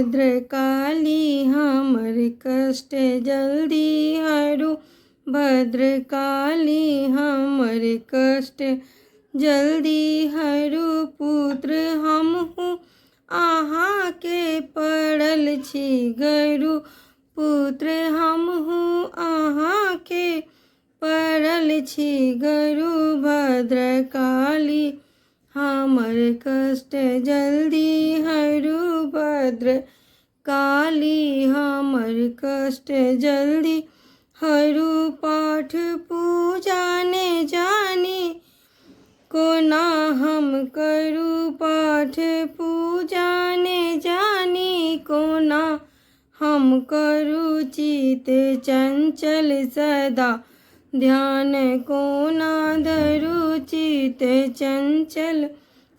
भद्रकाली हमर कष्ट जल्दी हरू। भद्रकाली हमर कष्ट जल्दी हरू। पुत्र हमहु अहाँ के पड़ल छी गरू। पुत्र हमहु अहाँ के पड़ल छी गरू। भद्रकाली हमर कष्ट जल्दी हरू। भद्रकाली हमर कष्ट जल्दी हरू। पाठ पूजा ने जानी कोना हम करू। पाठ पूजा ने जानी कोना हम करू। चित चंचल सदा ध्यान कोना धरू। चित चंचल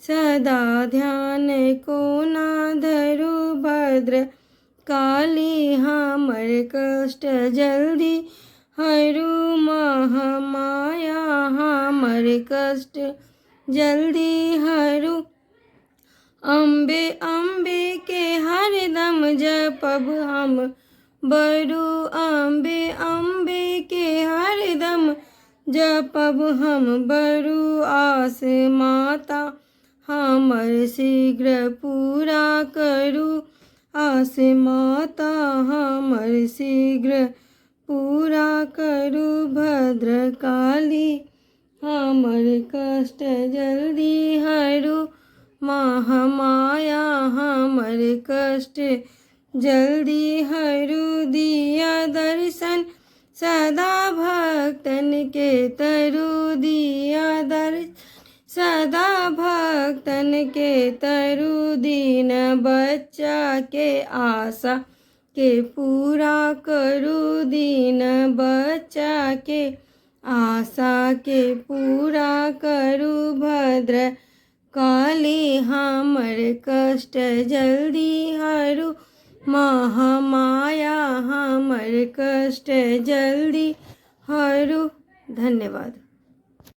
सदा ध्यान कोना धरू। भद्रकाली हमर कष्ट जल्दी हरू। महामाया हमर कष्ट जल्दी हरू। अम्बे अम्बे के हरदम जपब हम बरू। अम्बे अम्बे के हरदम जपब हम बरू। आस माता हमर शीघ्र पूरा करू। आस माता हमर शीघ्र पूरा करू। भद्रकाली हमर कष्ट जल्दी हरू। महामाया हमर कष्ट जल्दी हरू। दिया दर्शन सदा भक्तन के तरु। दिया दर्शन सदा भक्तन के तरु। दीन बच्चा के आशा के पूरा करू। दीन बच्चा के आशा के पूरा करू। भद्रकाली हमर कष्ट जल्दी हरू। महामाया हमर कष्ट जल्दी हरू। धन्यवाद।